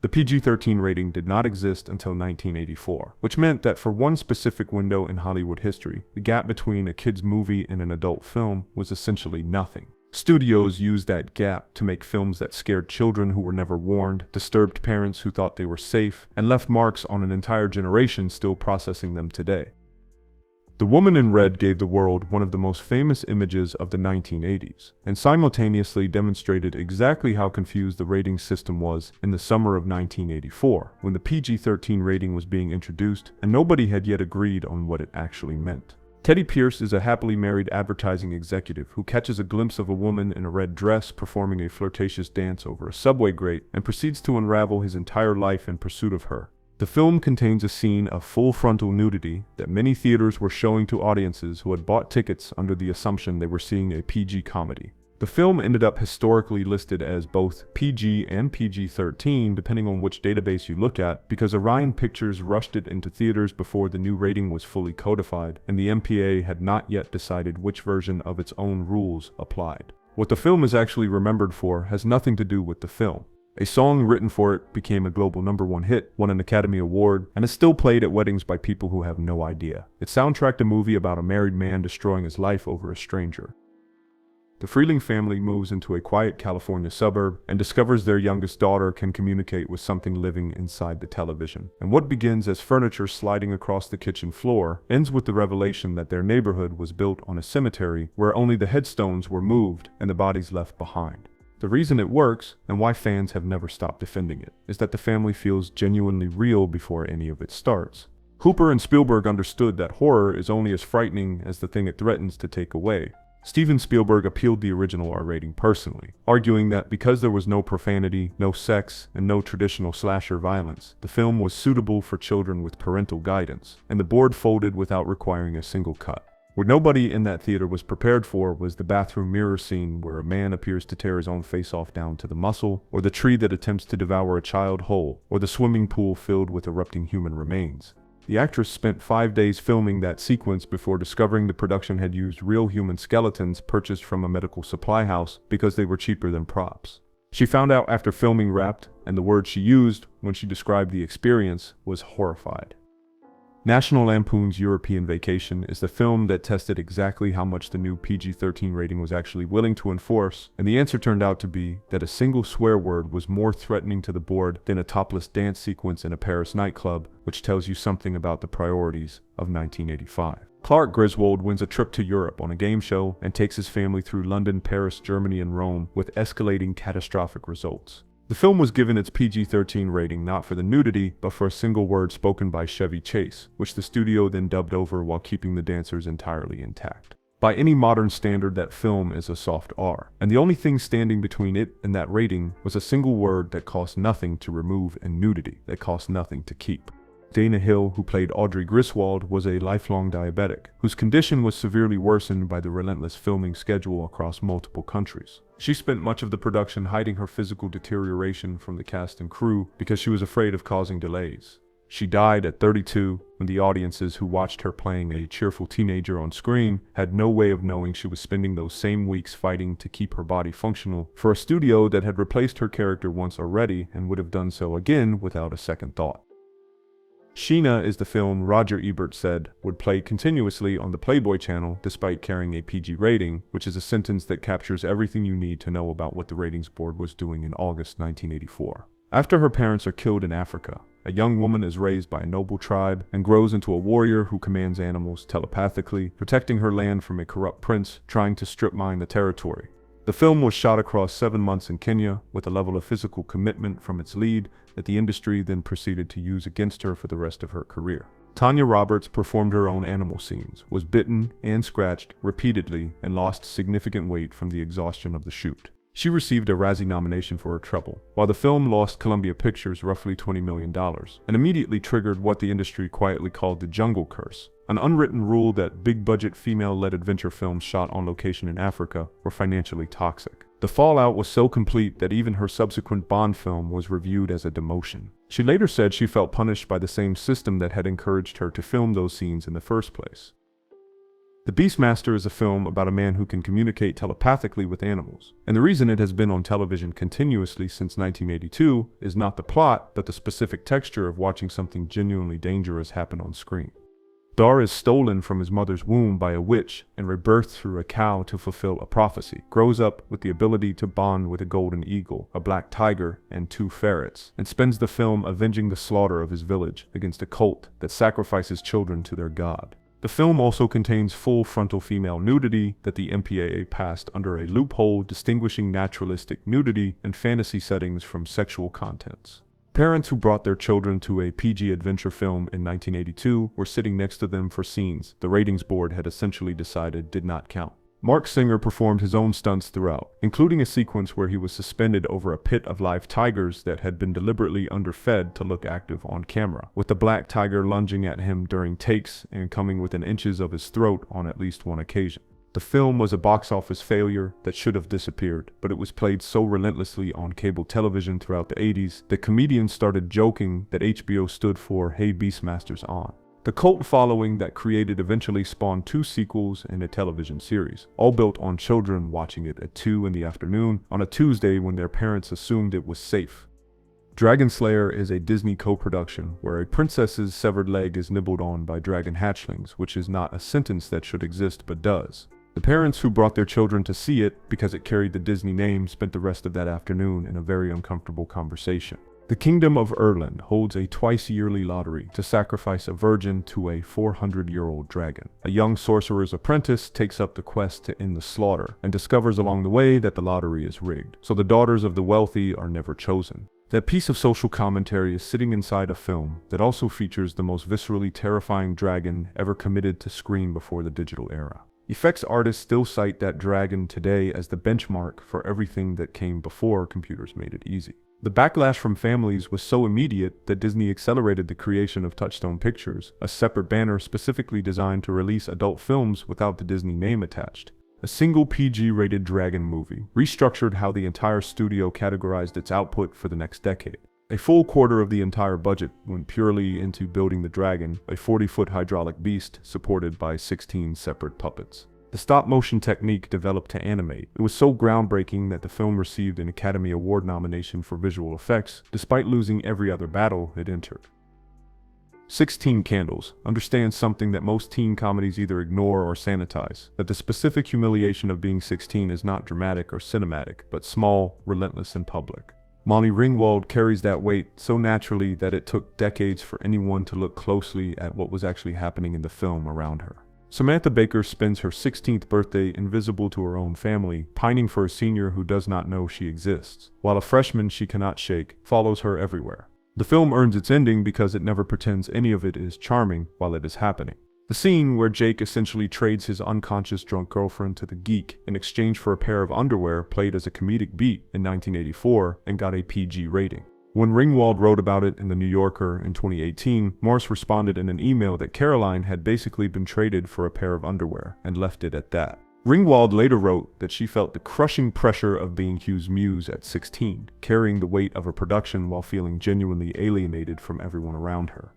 The PG-13 rating did not exist until 1984, which meant that for one specific window in Hollywood history, the gap between a kid's movie and an adult film was essentially nothing. Studios used that gap to make films that scared children who were never warned, disturbed parents who thought they were safe, and left marks on an entire generation still processing them today. The Woman in Red gave the world one of the most famous images of the 1980s, and simultaneously demonstrated exactly how confused the rating system was in the summer of 1984, when the PG-13 rating was being introduced, and nobody had yet agreed on what it actually meant. Teddy Pierce is a happily married advertising executive who catches a glimpse of a woman in a red dress performing a flirtatious dance over a subway grate and proceeds to unravel his entire life in pursuit of her. The film contains a scene of full frontal nudity that many theaters were showing to audiences who had bought tickets under the assumption they were seeing a PG comedy. The film ended up historically listed as both PG and PG-13 depending on which database you look at, because Orion Pictures rushed it into theaters before the new rating was fully codified, and the MPA had not yet decided which version of its own rules applied. What the film is actually remembered for has nothing to do with the film. A song written for it became a global #1 hit, won an Academy Award, and is still played at weddings by people who have no idea. It soundtracked a movie about a married man destroying his life over a stranger. The Freeling family moves into a quiet California suburb and discovers their youngest daughter can communicate with something living inside the television. And what begins as furniture sliding across the kitchen floor ends with the revelation that their neighborhood was built on a cemetery where only the headstones were moved and the bodies left behind. The reason it works, and why fans have never stopped defending it, is that the family feels genuinely real before any of it starts. Hooper and Spielberg understood that horror is only as frightening as the thing it threatens to take away. Steven Spielberg appealed the original R rating personally, arguing that because there was no profanity, no sex, and no traditional slasher violence, the film was suitable for children with parental guidance, and the board folded without requiring a single cut. What nobody in that theater was prepared for was the bathroom mirror scene where a man appears to tear his own face off down to the muscle, or the tree that attempts to devour a child whole, or the swimming pool filled with erupting human remains. The actress spent 5 days filming that sequence before discovering the production had used real human skeletons purchased from a medical supply house because they were cheaper than props. She found out after filming wrapped, and the word she used when she described the experience was horrified. National Lampoon's European Vacation is the film that tested exactly how much the new PG-13 rating was actually willing to enforce, and the answer turned out to be that a single swear word was more threatening to the board than a topless dance sequence in a Paris nightclub, which tells you something about the priorities of 1985. Clark Griswold wins a trip to Europe on a game show and takes his family through London, Paris, Germany, and Rome with escalating catastrophic results. The film was given its PG-13 rating not for the nudity, but for a single word spoken by Chevy Chase, which the studio then dubbed over while keeping the dancers entirely intact. By any modern standard, that film is a soft R, and the only thing standing between it and that rating was a single word that cost nothing to remove and nudity that cost nothing to keep. Dana Hill, who played Audrey Griswold, was a lifelong diabetic, whose condition was severely worsened by the relentless filming schedule across multiple countries. She spent much of the production hiding her physical deterioration from the cast and crew because she was afraid of causing delays. She died at 32 when the audiences who watched her playing a cheerful teenager on screen had no way of knowing she was spending those same weeks fighting to keep her body functional for a studio that had replaced her character once already and would have done so again without a second thought. Sheena is the film Roger Ebert said would play continuously on the Playboy channel despite carrying a PG rating, which is a sentence that captures everything you need to know about what the ratings board was doing in August 1984. After her parents are killed in Africa, a young woman is raised by a noble tribe and grows into a warrior who commands animals telepathically, protecting her land from a corrupt prince trying to strip mine the territory. The film was shot across 7 months in Kenya with a level of physical commitment from its lead that the industry then proceeded to use against her for the rest of her career. Tanya Roberts performed her own animal scenes, was bitten and scratched repeatedly, and lost significant weight from the exhaustion of the shoot. She received a Razzie nomination for her trouble, while the film lost Columbia Pictures roughly $20 million, and immediately triggered what the industry quietly called the jungle curse, an unwritten rule that big-budget female-led adventure films shot on location in Africa were financially toxic. The fallout was so complete that even her subsequent Bond film was reviewed as a demotion. She later said she felt punished by the same system that had encouraged her to film those scenes in the first place. The Beastmaster is a film about a man who can communicate telepathically with animals. And the reason it has been on television continuously since 1982 is not the plot, but the specific texture of watching something genuinely dangerous happen on screen. Dar is stolen from his mother's womb by a witch and rebirthed through a cow to fulfill a prophecy, grows up with the ability to bond with a golden eagle, a black tiger, and 2 ferrets, and spends the film avenging the slaughter of his village against a cult that sacrifices children to their god. The film also contains full frontal female nudity that the MPAA passed under a loophole distinguishing naturalistic nudity and fantasy settings from sexual contents. Parents who brought their children to a PG adventure film in 1982 were sitting next to them for scenes the ratings board had essentially decided did not count. Mark Singer performed his own stunts throughout, including a sequence where he was suspended over a pit of live tigers that had been deliberately underfed to look active on camera, with the black tiger lunging at him during takes and coming within inches of his throat on at least one occasion. The film was a box office failure that should have disappeared, but it was played so relentlessly on cable television throughout the 80s that comedians started joking that HBO stood for "Hey Beastmaster's on." The cult following that created eventually spawned 2 sequels and a television series, all built on children watching it at 2 in the afternoon on a Tuesday when their parents assumed it was safe. Dragonslayer is a Disney co-production where a princess's severed leg is nibbled on by dragon hatchlings, which is not a sentence that should exist but does. The parents who brought their children to see it because it carried the Disney name spent the rest of that afternoon in a very uncomfortable conversation. The Kingdom of Erland holds a twice-yearly lottery to sacrifice a virgin to a 400-year-old dragon. A young sorcerer's apprentice takes up the quest to end the slaughter and discovers along the way that the lottery is rigged, so the daughters of the wealthy are never chosen. That piece of social commentary is sitting inside a film that also features the most viscerally terrifying dragon ever committed to screen before the digital era. Effects artists still cite that dragon today as the benchmark for everything that came before computers made it easy. The backlash from families was so immediate that Disney accelerated the creation of Touchstone Pictures, a separate banner specifically designed to release adult films without the Disney name attached. A single PG-rated dragon movie restructured how the entire studio categorized its output for the next decade. A full quarter of the entire budget went purely into building the dragon, a 40-foot hydraulic beast supported by 16 separate puppets. The stop-motion technique developed to animate. It was so groundbreaking that the film received an Academy Award nomination for visual effects, despite losing every other battle it entered. 16 Candles understands something that most teen comedies either ignore or sanitize, that the specific humiliation of being 16 is not dramatic or cinematic, but small, relentless, and public. Molly Ringwald carries that weight so naturally that it took decades for anyone to look closely at what was actually happening in the film around her. Samantha Baker spends her 16th birthday invisible to her own family, pining for a senior who does not know she exists, while a freshman she cannot shake follows her everywhere. The film earns its ending because it never pretends any of it is charming while it is happening. The scene where Jake essentially trades his unconscious drunk girlfriend to the geek in exchange for a pair of underwear played as a comedic beat in 1984 and got a PG rating. When Ringwald wrote about it in The New Yorker in 2018, Morris responded in an email that Caroline had basically been traded for a pair of underwear and left it at that. Ringwald later wrote that she felt the crushing pressure of being Hugh's muse at 16, carrying the weight of a production while feeling genuinely alienated from everyone around her.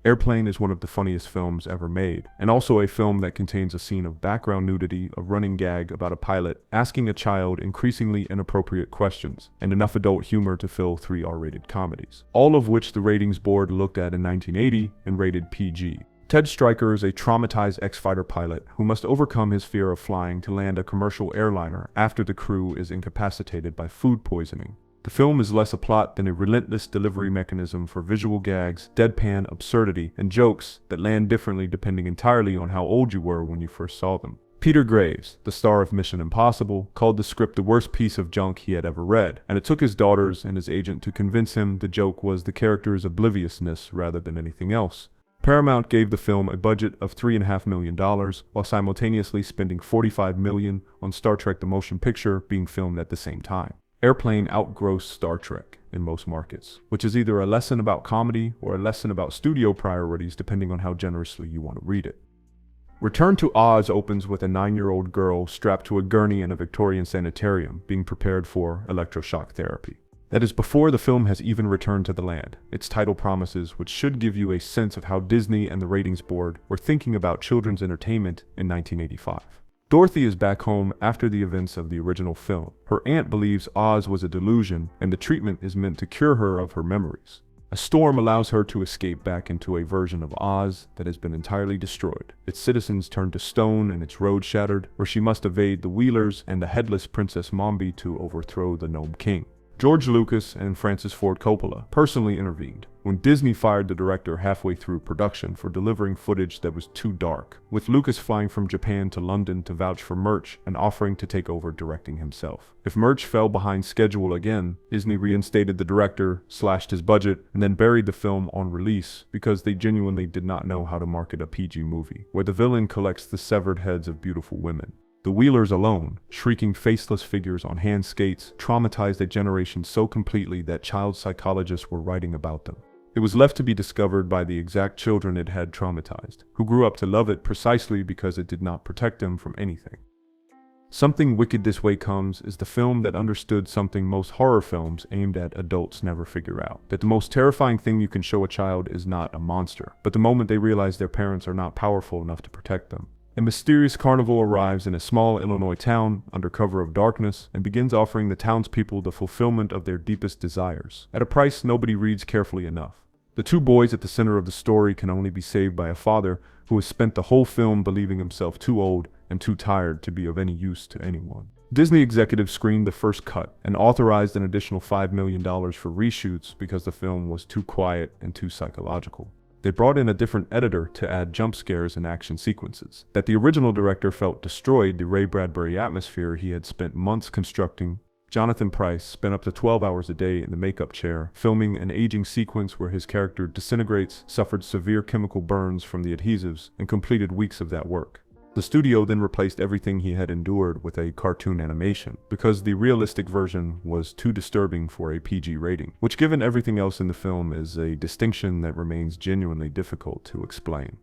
Airplane is one of the funniest films ever made, and also a film that contains a scene of background nudity, a running gag about a pilot asking a child increasingly inappropriate questions, and enough adult humor to fill 3 R-rated comedies, all of which the ratings board looked at in 1980 and rated PG. Ted Stryker is a traumatized ex-fighter pilot who must overcome his fear of flying to land a commercial airliner after the crew is incapacitated by food poisoning. The film is less a plot than a relentless delivery mechanism for visual gags, deadpan absurdity, and jokes that land differently depending entirely on how old you were when you first saw them. Peter Graves, the star of Mission Impossible, called the script the worst piece of junk he had ever read, and it took his daughters and his agent to convince him the joke was the character's obliviousness rather than anything else. Paramount gave the film a budget of $3.5 million, while simultaneously spending $45 million on Star Trek the Motion Picture being filmed at the same time. Airplane outgrossed Star Trek in most markets, which is either a lesson about comedy or a lesson about studio priorities depending on how generously you want to read it. Return to Oz opens with a 9-year-old girl strapped to a gurney in a Victorian sanitarium being prepared for electroshock therapy. That is before the film has even returned to the land, its title promises, which should give you a sense of how Disney and the ratings board were thinking about children's entertainment in 1985. Dorothy is back home after the events of the original film. Her aunt believes Oz was a delusion, and the treatment is meant to cure her of her memories. A storm allows her to escape back into a version of Oz that has been entirely destroyed. Its citizens turned to stone and its road shattered, where she must evade the Wheelers and the headless Princess Mombi to overthrow the Gnome King. George Lucas and Francis Ford Coppola personally intervened when Disney fired the director halfway through production for delivering footage that was too dark, with Lucas flying from Japan to London to vouch for Murch and offering to take over directing himself. If Murch fell behind schedule again, Disney reinstated the director, slashed his budget, and then buried the film on release because they genuinely did not know how to market a PG movie, where the villain collects the severed heads of beautiful women. The Wheelers alone, shrieking faceless figures on hand skates, traumatized a generation so completely that child psychologists were writing about them. It was left to be discovered by the exact children it had traumatized, who grew up to love it precisely because it did not protect them from anything. Something Wicked This Way Comes is the film that understood something most horror films aimed at adults never figure out. That the most terrifying thing you can show a child is not a monster, but the moment they realize their parents are not powerful enough to protect them. A mysterious carnival arrives in a small Illinois town under cover of darkness and begins offering the townspeople the fulfillment of their deepest desires, at a price nobody reads carefully enough. The two boys at the center of the story can only be saved by a father who has spent the whole film believing himself too old and too tired to be of any use to anyone. Disney executives screened the first cut and authorized an additional $5 million for reshoots because the film was too quiet and too psychological. They brought in a different editor to add jump scares and action sequences that the original director felt destroyed the Ray Bradbury atmosphere he had spent months constructing. Jonathan Pryce spent up to 12 hours a day in the makeup chair, filming an aging sequence where his character disintegrates, suffered severe chemical burns from the adhesives, and completed weeks of that work. The studio then replaced everything he had endured with a cartoon animation, because the realistic version was too disturbing for a PG rating, which given everything else in the film is a distinction that remains genuinely difficult to explain.